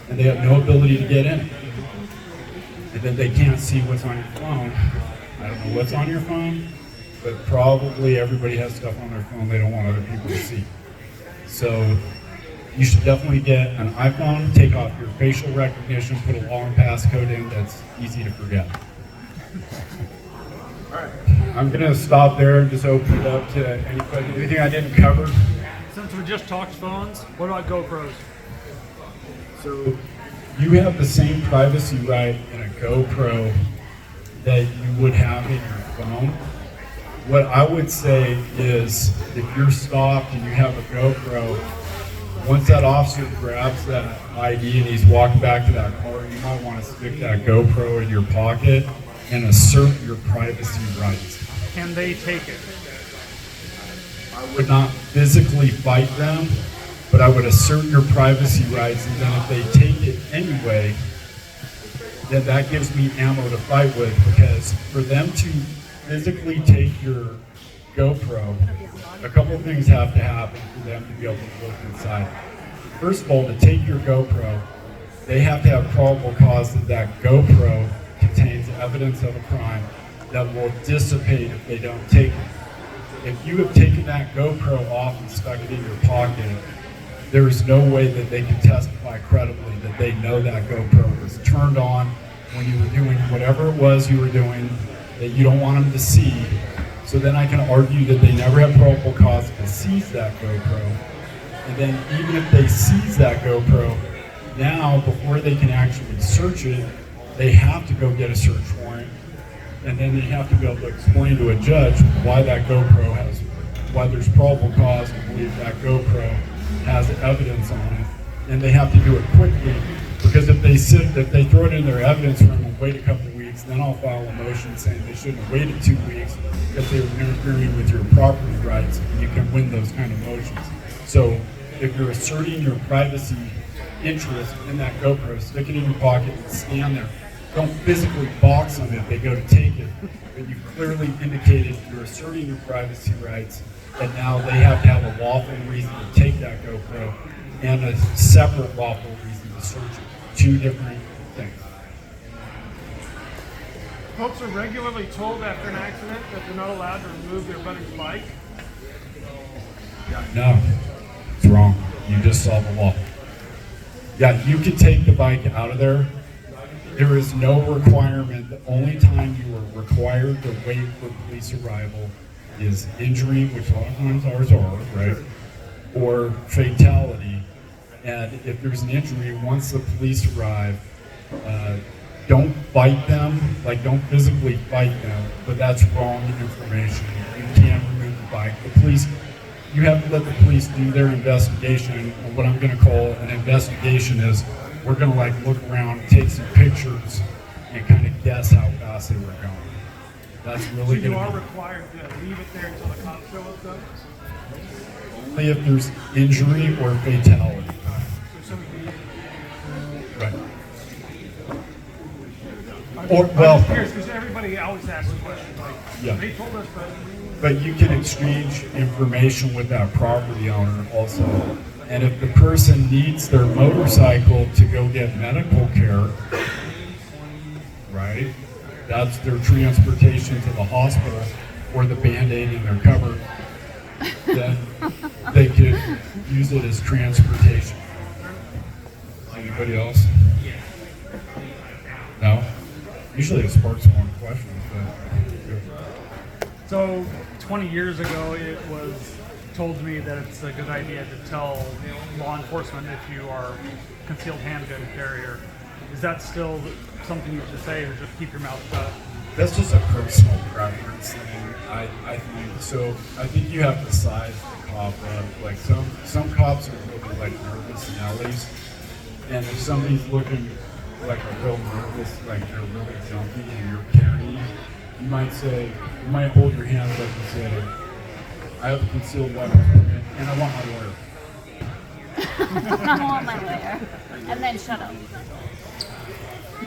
and they have no ability to get in it. And then they can't see what's on your phone. I don't know what's on your phone, but probably everybody has stuff on their phone they don't want other people to see. So you should definitely get an iPhone, take off your facial recognition, put a long passcode in that's easy to forget. All right, I'm gonna stop there and just open it up to anybody. Anything I didn't cover? Since we just talked phones, what about GoPros? So you have the same privacy right in a GoPro that you would have in your phone. What I would say is if you're stopped and you have a GoPro, once that officer grabs that ID and he's walking back to that car, you might want to stick that GoPro in your pocket and assert your privacy rights. Can they take it? I would not physically fight them, but I would assert your privacy rights, and then if they take it anyway, then that gives me ammo to fight with, because for them to physically take your GoPro, a couple of things have to happen for them to be able to look inside. First of all, to take your GoPro, they have to have probable cause that that GoPro contains evidence of a crime that will dissipate if they don't take it. If you have taken that GoPro off and stuck it in your pocket, there is no way that they can testify credibly that they know that GoPro was turned on when you were doing whatever it was you were doing that you don't want them to see. So then I can argue that they never have probable cause to seize that GoPro. And then even if they seize that GoPro, now before they can actually search it, they have to go get a search warrant. And then they have to be able to explain to a judge why that GoPro has, why there's probable cause to believe that GoPro has evidence on it. And they have to do it quickly, because if they throw it in their evidence room and wait a couple of weeks, then I'll file a motion saying they shouldn't have waited 2 weeks if they were interfering with your property rights, and you can win those kind of motions. So if you're asserting your privacy interest in that GoPro, stick it in your pocket and stand there. Don't physically box them if they go to take it, but you clearly indicated you're asserting your privacy rights, and now they have to have a lawful reason to take that GoPro and a separate lawful reason to search it. 2 different things. Folks are regularly told after an accident that they're not allowed to remove their buddy's bike. No, it's wrong. You just saw the law. Yeah, you can take the bike out of there. There is no requirement. The only time you are required to wait for police arrival is injury, which a lot of times ours are, right? Or fatality. And if there's an injury, once the police arrive, don't fight them, like don't physically fight them, but that's wrong information. You can't remove the bike. The police, you have to let the police do their investigation. What I'm gonna call an investigation is, we're gonna like look around, take some pictures, and kind of guess how fast they were going. That's So really you gonna are be required to leave it there until the cops show up, though? only if there's injury or fatality. So somebody Right. I'm Or, just well, curious, because everybody always asks the question, like, Yeah. they told us, but you can exchange information with that property owner also. And if the person needs their motorcycle to go get medical care, right? That's their transportation to the hospital, or the Band-Aid in their cover, then they could use it as transportation. Anybody else? No? Usually it sparks more questions, but So 20 years ago, it was told me that it's a good idea to tell law enforcement if you are concealed handgun carrier. Is that still something you should say, or just keep your mouth shut? That's just a personal preference thing, I think. So I think you have to size the cop up. Like some cops are really like nervous Nellies, and if somebody's looking like a real nervous, like they're really jumpy and you're carrying, you might hold your hand up and say, I have a concealed weapon permit and I want my lawyer. I want my lawyer. And then shut up.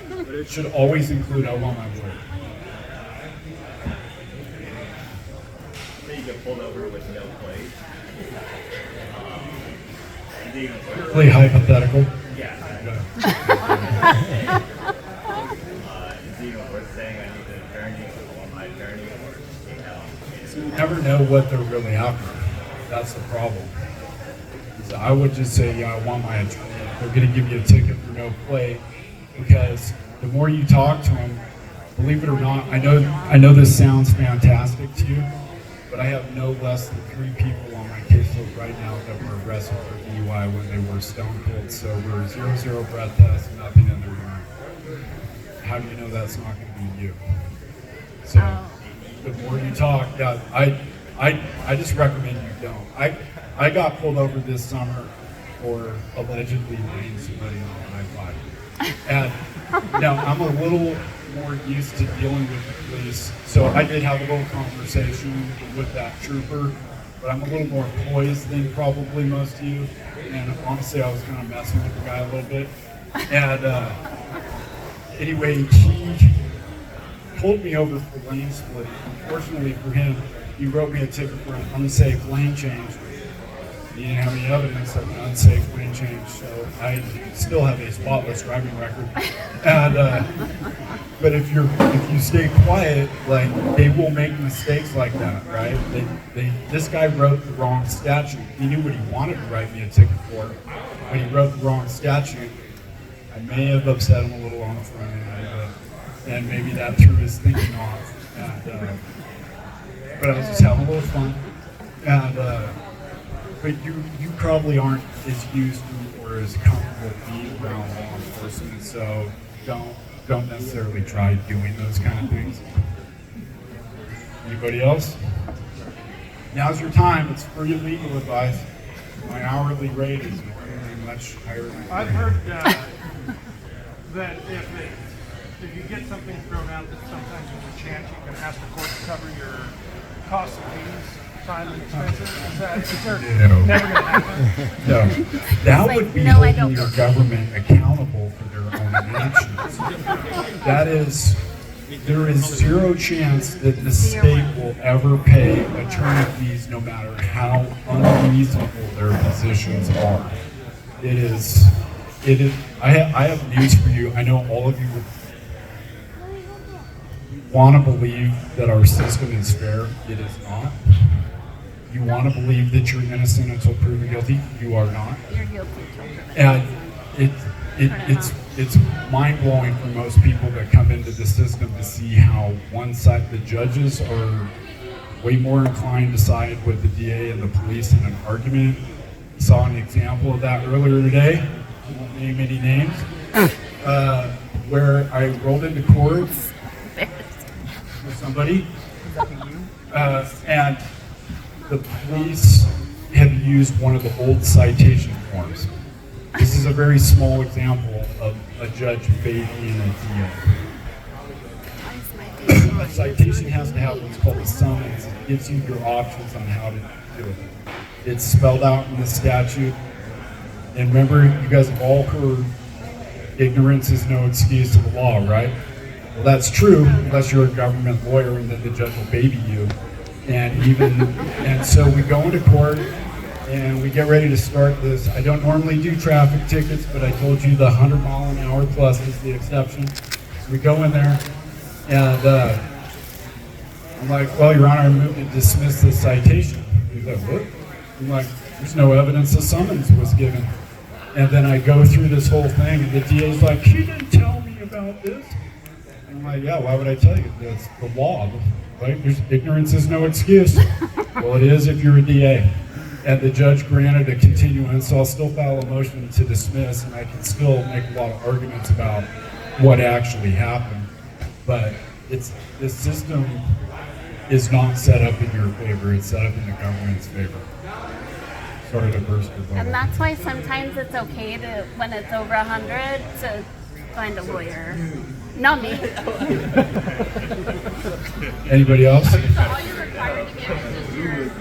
But it should always include I want my lawyer. You get pulled over with no plate. Really hypothetical. Yeah. Is even worth saying I need an attorney or my attorney or So you never know what they're really after. That's the problem. So I would just say, yeah, I want my attorney. They're going to give you a ticket for no plate, because the more you talk to them, believe it or not, I know this sounds fantastic to you, but I have no less than 3 people on my caseload right now that were arrested for DUI when they were stone cold sober, 0 breath test, nothing in their urine. How do you know that's not going to be you? So the more you talk, yeah, I just recommend you don't. I got pulled over this summer for allegedly laying somebody on I-5. And now I'm a little more used to dealing with the police, so I did have a little conversation with that trooper, but I'm a little more poised than probably most of you, and honestly I was kind of messing with the guy a little bit. And anyway, he pulled me over for lane splitting. Unfortunately for him, he wrote me a ticket for an unsafe lane change. He didn't have any evidence of an unsafe lane change, so I still have a spotless driving record. And but if you stay quiet, like, they will make mistakes like that, right? This guy wrote the wrong statute. He knew what he wanted to write me a ticket for, but he wrote the wrong statute. I may have upset him a little on the front end, and maybe that threw his thinking off. And, but I was just having a little fun. And but you probably aren't as used to or as comfortable being around law enforcement, so don't necessarily try doing those kind of things. Anybody else? Now's your time. It's free legal advice. My hourly rate is normally much higher than I've heard that if you get something thrown out, that sometimes there's a chance you can ask the court to cover your costs of fees, time and expenses. Is that No. never going to happen? No, that Like, would be no, I holding don't. your government accountable for their own actions. There is 0 chance that the state will ever pay attorney fees, no matter how unreasonable their positions are. It is. I have news for you. I know all of you want to believe that our system is fair. It is not. You want to believe that you're innocent until proven guilty. You are not. You're guilty. And it's mind blowing for most people that come into the system to see how one side, the judges are way more inclined to side with the DA and the police in an argument. Saw an example of that earlier today. I won't name any names. Where I rolled into court with somebody, and the police have used one of the old citation forms. This is a very small example of a judge baiting a DA. A citation has to have what's called a summons. It gives you your options on how to do it. It's spelled out in the statute. And remember, you guys have all heard, ignorance is no excuse to the law, right? Well, that's true, unless you're a government lawyer and then the judge will baby you. And so we go into court and we get ready to start this. I don't normally do traffic tickets, but I told you the 100-mile-an-hour plus is the exception. So we go in there, and I'm like, well, Your Honor, I move to dismiss this citation. He's like, what? I'm like, there's no evidence a summons was given. And then I go through this whole thing, and the DA's like, you didn't tell me about this. And I'm like, yeah, why would I tell you? That's the law, right? Ignorance is no excuse. Well, it is if you're a DA. and the judge granted a continuance, so I'll still file a motion to dismiss, and I can still make a lot of arguments about what actually happened. But the system is not set up in your favor, it's set up in the government's favor. Sorry to burst your bubble. And that's why sometimes it's okay to, when it's over 100, to find a lawyer. Not me. Anybody else? So all you're required to get is your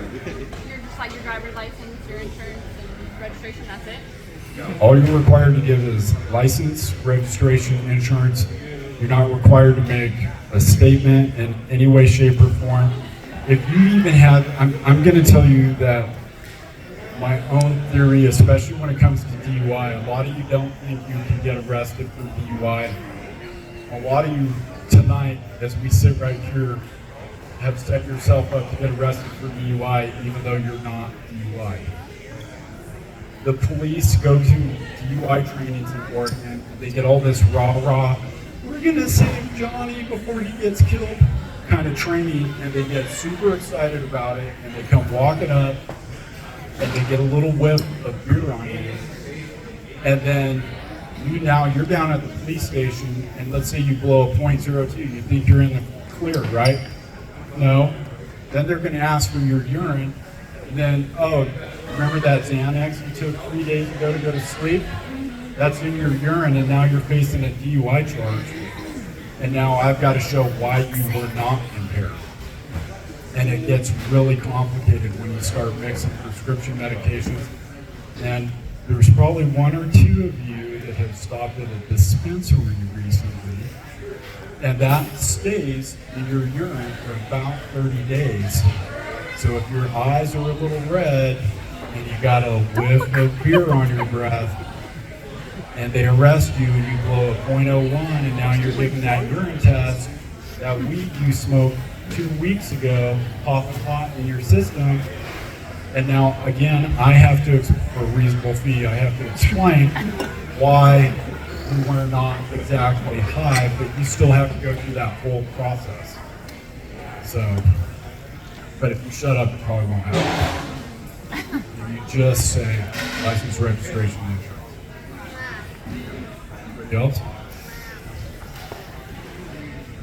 just like your driver's license, your insurance, and registration. That's it. All you're required to give is license, registration, insurance. You're not required to make a statement in any way, shape, or form. If you even have, I'm going to tell you that my own theory, especially when it comes to DUI, a lot of you don't think you can get arrested for DUI. A lot of you tonight, as we sit right here, have set yourself up to get arrested for DUI, even though you're not DUI. The police go to DUI trainings in Oregon. They get all this rah-rah, we're gonna save Johnny before he gets killed kind of training, and they get super excited about it, and they come walking up, and they get a little whiff of beer on you, and then you're down at the police station, and let's say you blow a .02, you think you're in the clear, right? No. Then they're gonna ask for your urine, and then, oh, remember that Xanax you took 3 days ago to go to sleep? That's in your urine, and now you're facing a DUI charge. And now I've got to show why you were not impaired. And it gets really complicated when you start mixing prescription medications. And there's probably one or two of you that have stopped at a dispensary recently, and that stays in your urine for about 30 days. So if your eyes are a little red and you got a whiff of beer on your breath, and they arrest you and you blow a .01, and now you're giving that urine test, that weed you smoked 2 weeks ago off the pot in your system, and now again I have to, for a reasonable fee, I have to explain why you were not exactly high, but you still have to go through that whole process. So, but if you shut up, it probably won't happen. If you just say license, registration, insurance. Anybody else?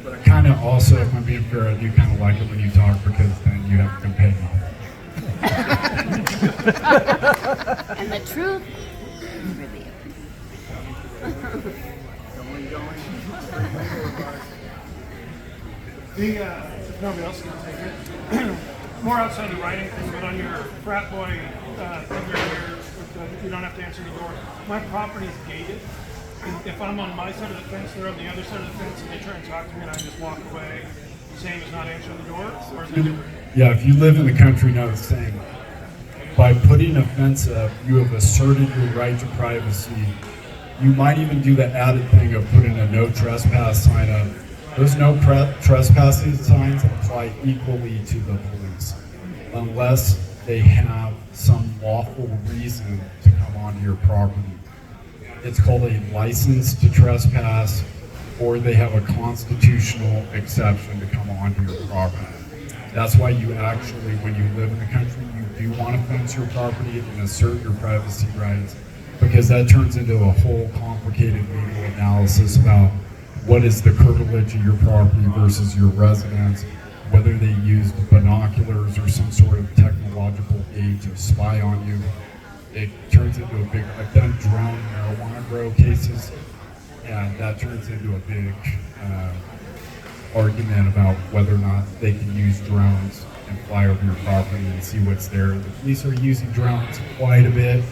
But I kind of also, if I'm being fair, I do kind of like it when you talk, because then you have to pay me. And the truth is revealed. If nobody else can take it, more outside the writing thing, but on your frat boy thing earlier, you don't have to answer the door. My property is gated. If I'm on my side of the fence, they're on the other side of the fence, and they try and talk to me, and I just walk away, same as not answering the door, or is it different? Yeah, if you live in the country, know the same. By putting a fence up, you have asserted your right to privacy. You might even do the added thing of putting a no trespass sign up. Those no trespassing signs apply equally to the police, unless they have some lawful reason to come onto your property. It's called a license to trespass, or they have a constitutional exception to come onto your property. That's why you actually, when you live in the country, you do want to fence your property and assert your privacy rights, because that turns into a whole complicated legal analysis about what is the curtilage of your property versus your residence, whether they used binoculars or some sort of technological aid to spy on you. It turns into a big, I've done drone marijuana grow cases, and that turns into a big argument about whether or not they can use drones and fly over your property and see what's there. The police are using drones quite a bit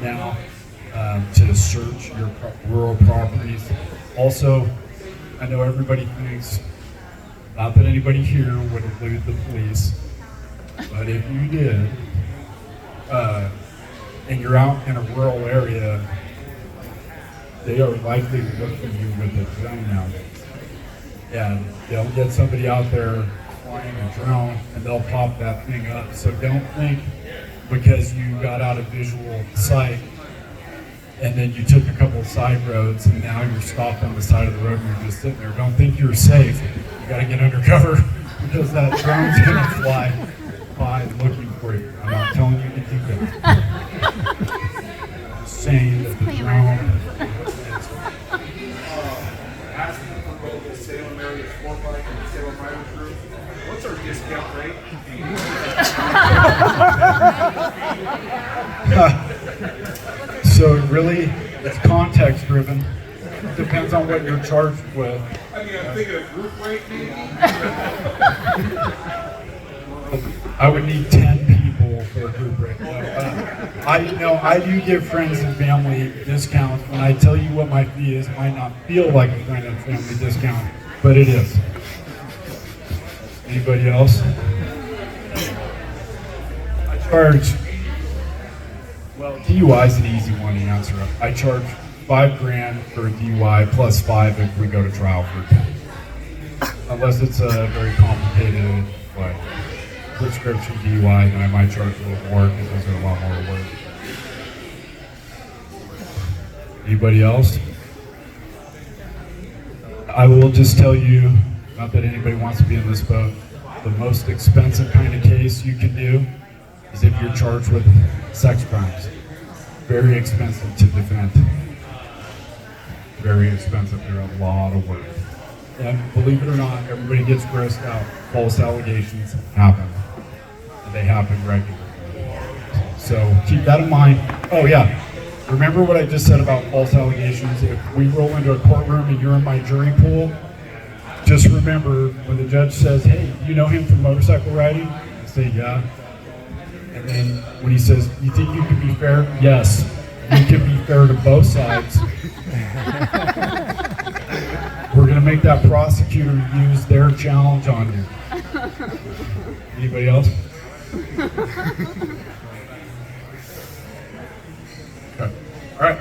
now to search your rural properties. Also, I know everybody thinks, not that anybody here would elude the police, but if you did, and you're out in a rural area, they are likely to look for you with a drone nowadays. And they'll get somebody out there flying a drone, and they'll pop that thing up. So don't think because you got out of visual sight and then you took a couple of side roads and now you're stopped on the side of the road and you're just sitting there. Don't think you're safe. You got to get undercover, because that drone's going to fly by looking for you. I'm not telling you to keep going. Saying that the drone. Asking for both the Salem area sport bike and the Salem Riders Group. What's our discount rate? So really, it's context driven. Depends on what you're charged with. I mean, I'm thinking a group rate maybe. I would need 10 people for a group rate. I do give friends and family discounts. When I tell you what my fee is, it might not feel like a friend and family discount, but it is. Anybody else? I charge, well, DUI is an easy one to answer. I charge $5,000 for a DUI plus 5 if we go to trial for 10. Unless it's a very complicated, like, prescription DUI, then I might charge a little more because those are a lot more work. Anybody else? I will just tell you, not that anybody wants to be in this boat, the most expensive kind of case you can do is if you're charged with sex crimes. Very expensive to defend. Very expensive. They're a lot of work. And believe it or not, everybody gets grossed out. False allegations happen. And they happen regularly. So keep that in mind. Oh yeah, remember what I just said about false allegations? If we roll into a courtroom and you're in my jury pool, just remember when the judge says, hey, you know him from motorcycle riding? I say, yeah. And then when he says, you think you can be fair? Yes, you can be fair to both sides. We're going to make that prosecutor use their challenge on you. Anybody else? Okay. All right.